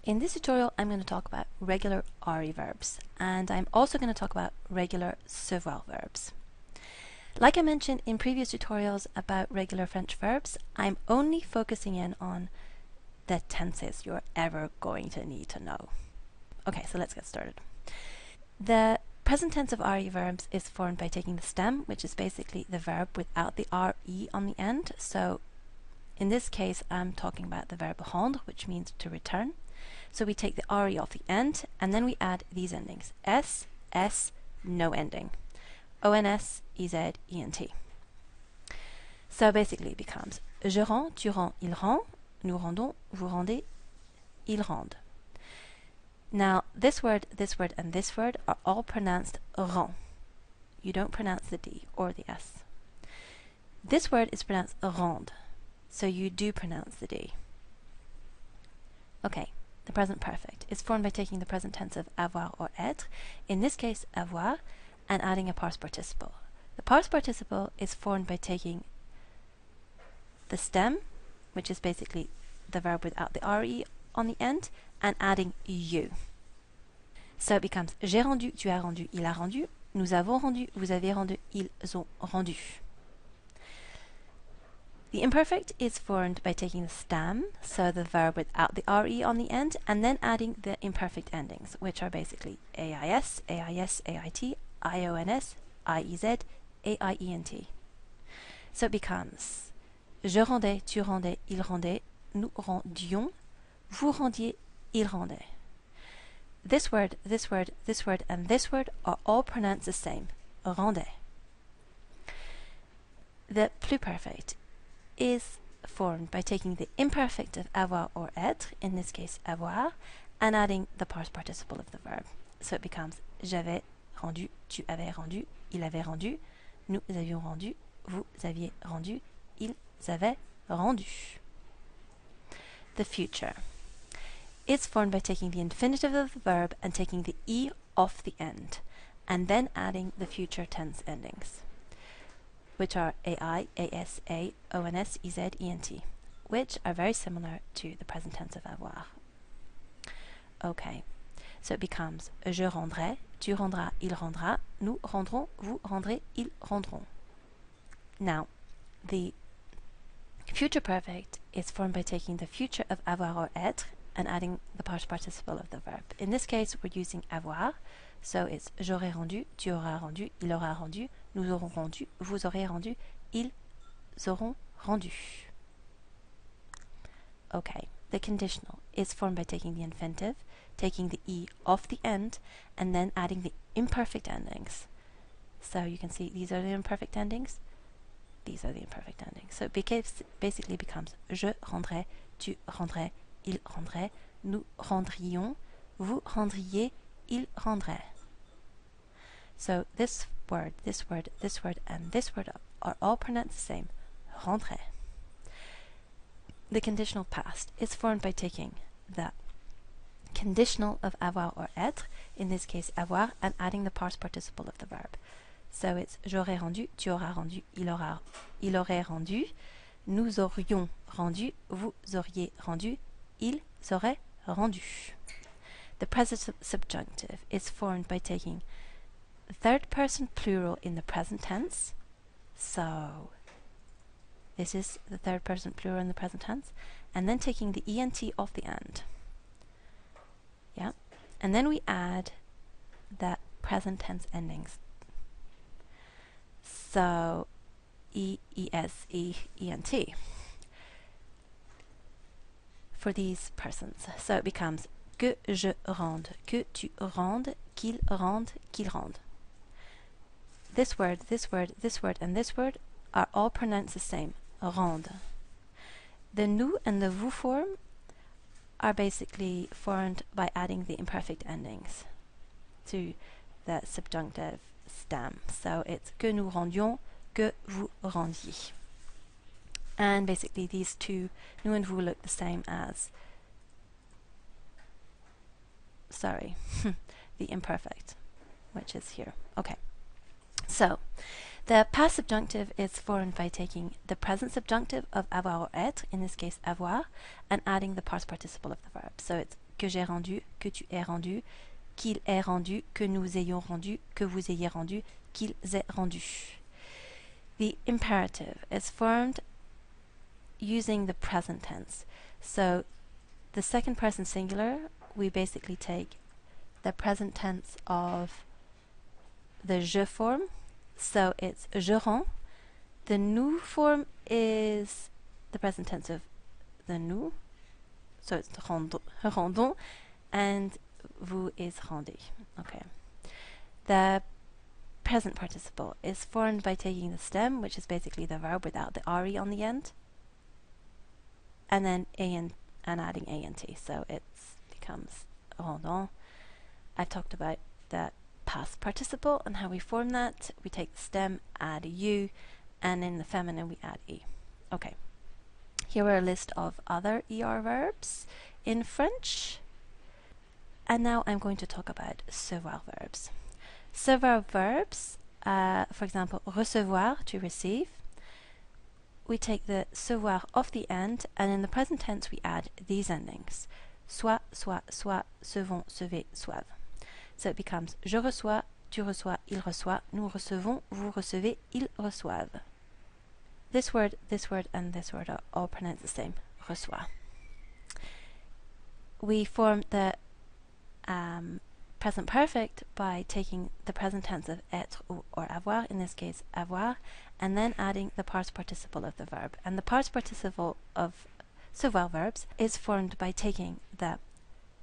In this tutorial, I'm going to talk about regular RE verbs, and I'm also going to talk about regular CEVOIR verbs. Like I mentioned in previous tutorials about regular French verbs, I'm only focusing in on the tenses you're ever going to need to know. Okay, so let's get started. The present tense of RE verbs is formed by taking the stem, which is basically the verb without the RE on the end. So in this case, I'm talking about the verb rendre, which means to return. So we take the RE off the end, and then we add these endings. S, S, no ending. ONS, EZ, ENT. So basically it becomes je rends, tu rends, il rend, nous rendons, vous rendez, il rende. Now this word, and this word are all pronounced rend. You don't pronounce the D or the S. This word is pronounced rende, so you do pronounce the D. Okay. The present perfect is formed by taking the present tense of avoir or être, in this case avoir, and adding a past participle. The past participle is formed by taking the stem, which is basically the verb without the RE on the end, and adding you. So it becomes j'ai rendu, tu as rendu, il a rendu, nous avons rendu, vous avez rendu, ils ont rendu. The imperfect is formed by taking the stem, so the verb without the RE on the end, and then adding the imperfect endings, which are basically AIS, AIS, AIT, IONS, IEZ, AIENT. So it becomes je rendais, tu rendais, il rendait, nous rendions, vous rendiez, il rendait. This word, and this word are all pronounced the same, rendait. The pluperfect is formed by taking the imperfect of avoir or être, in this case avoir, and adding the past participle of the verb. So it becomes j'avais rendu, tu avais rendu, il avait rendu, nous avions rendu, vous aviez rendu, ils avaient rendu. The future is formed by taking the infinitive of the verb and taking the E off the end, and then adding the future tense endings, which are AI, AS, A, ONS, EZ, ENT, which are very similar to the present tense of avoir. Okay, so it becomes je rendrai, tu rendras, il rendra, nous rendrons, vous rendrez, ils rendront. Now, the future perfect is formed by taking the future of avoir or être and adding the past participle of the verb. In this case, we're using avoir, so it's j'aurai rendu, tu auras rendu, il aura rendu, nous aurons rendu, vous aurez rendu, ils auront rendu. Okay, the conditional is formed by taking the infinitive, taking the E off the end, and then adding the imperfect endings. So you can see these are the imperfect endings, these are the imperfect endings. So it basically becomes je rendrai, tu rendrais, il rendrait, nous rendrions, vous rendriez, il rendrait. So this word, and this word are all pronounced the same, rentrer. The conditional past is formed by taking the conditional of avoir or être, in this case avoir, and adding the past participle of the verb. So it's j'aurais rendu, tu auras rendu, il aurait rendu, nous aurions rendu, vous auriez rendu, ils auraient rendu. The present subjunctive is formed by taking third person plural in the present tense. So this is the third person plural in the present tense, and then taking the ENT off the end. Yeah, and then we add the present tense endings. So EES, ENT for these persons. So it becomes que je rende, que tu rendes, qu'il rende, qu'il rende. This word, and this word are all pronounced the same, rende. The nous and the vous form are basically formed by adding the imperfect endings to the subjunctive stem. So it's que nous rendions, que vous rendiez. And basically these two, nous and vous, look the same as, the imperfect, which is here. Okay. So, the past subjunctive is formed by taking the present subjunctive of avoir or être, in this case avoir, and adding the past participle of the verb. So it's que j'ai rendu, que tu aies rendu, qu'il ait rendu, que nous ayons rendu, que vous ayez rendu, qu'ils aient rendu. The imperative is formed using the present tense. So the second person singular, we basically take the present tense of the je form. So it's je rends. The nous form is the present tense of the nous. So it's rendons, and vous is rendu. Okay. The present participle is formed by taking the stem, which is basically the verb without the re on the end, and then and adding ant. So it becomes rendons. I've talked about the past participle and how we form that. We take the stem, add u, and in the feminine we add e. Okay. Here are a list of other ER verbs in French. And now I'm going to talk about CEVOIR verbs. CEVOIR verbs, for example, recevoir, to receive. We take the CEVOIR off the end, and in the present tense we add these endings. Soit, soit, soit, sevons, sevez, soivent. So it becomes je reçois, tu reçois, il reçoit, nous recevons, vous recevez, ils reçoivent. This word, and this word are all pronounced the same, reçoit. We form the present perfect by taking the present tense of être or avoir, in this case avoir, and then adding the past participle of the verb. And the past participle of CEVOIR verbs is formed by taking the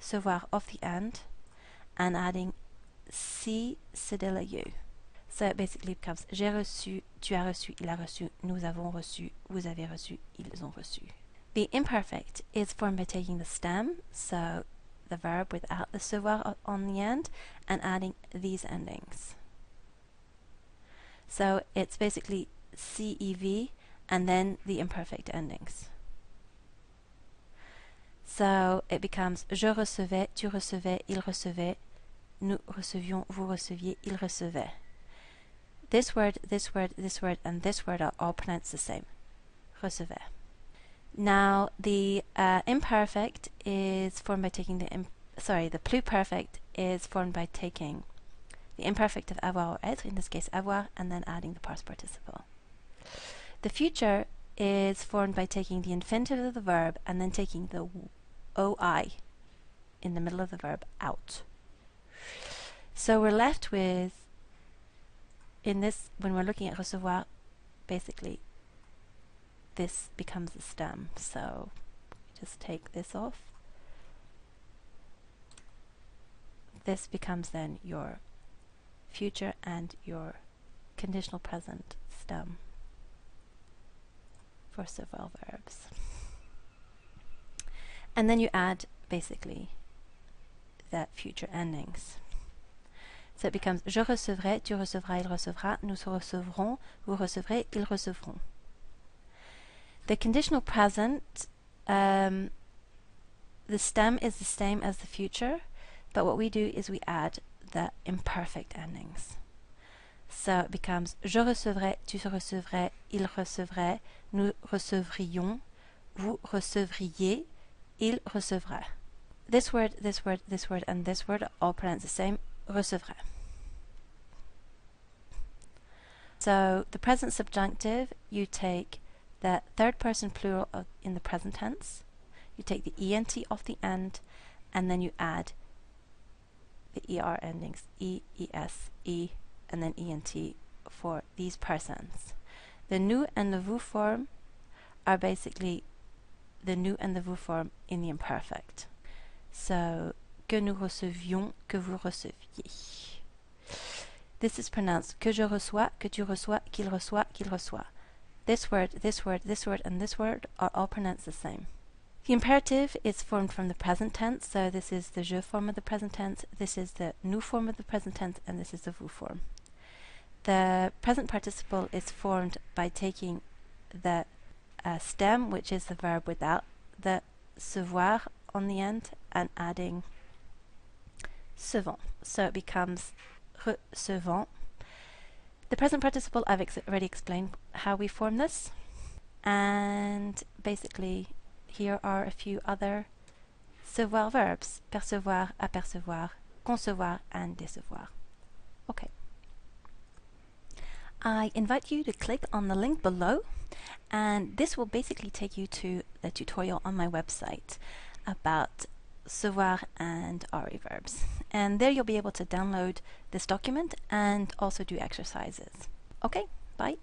CEVOIR off the end and adding si, cedilla, you. So it basically becomes j'ai reçu, tu as reçu, il a reçu, nous avons reçu, vous avez reçu, ils ont reçu. The imperfect is formed by taking the stem, so the verb without the CEVOIR on the end, and adding these endings. So it's basically CEV and then the imperfect endings. So it becomes je recevais, tu recevais, il recevait, nous recevions, vous receviez, il recevait. This word, and this word are all pronounced the same. Recevait. Now the imperfect is formed by taking the pluperfect is formed by taking the imperfect of avoir or être, in this case avoir, and then adding the past participle. The future is formed by taking the infinitive of the verb and then taking the oi in the middle of the verb out. So we're left with, in this, when we're looking at recevoir, basically this becomes the stem. So just take this off. This becomes then your future and your conditional present stem for several verbs. And then you add basically the future endings. So it becomes je recevrai, tu recevras, il recevra, nous recevrons, vous recevrez, ils recevront. The conditional present, the stem is the same as the future, but what we do is we add the imperfect endings. So it becomes je recevrai, tu recevrais, il recevrait, nous recevrions, vous recevriez, il recevra. This word, and this word are all pronounced the same, recevra. So the present subjunctive, you take the third person plural in the present tense, you take the ent off the end, and then you add the er endings, e, es, e, and then ent for these persons. The nous and the vous form are basically the nous and the vous form in the imperfect. So, que nous recevions, que vous receviez. This is pronounced que je reçois, que tu reçois, qu'il reçoit. This word, and this word are all pronounced the same. The imperative is formed from the present tense, so this is the je form of the present tense, this is the nous form of the present tense, and this is the vous form. The present participle is formed by taking the stem, which is the verb without the CEVOIR on the end, and adding sevons. So it becomes recevons. The present participle, I've already explained how we form this, and basically here are a few other CEVOIR verbs, percevoir, apercevoir, concevoir, and décevoir. Okay. I invite you to click on the link below, and this will basically take you to the tutorial on my website about CEVOIR and RE verbs. And there you'll be able to download this document and also do exercises. Okay, bye.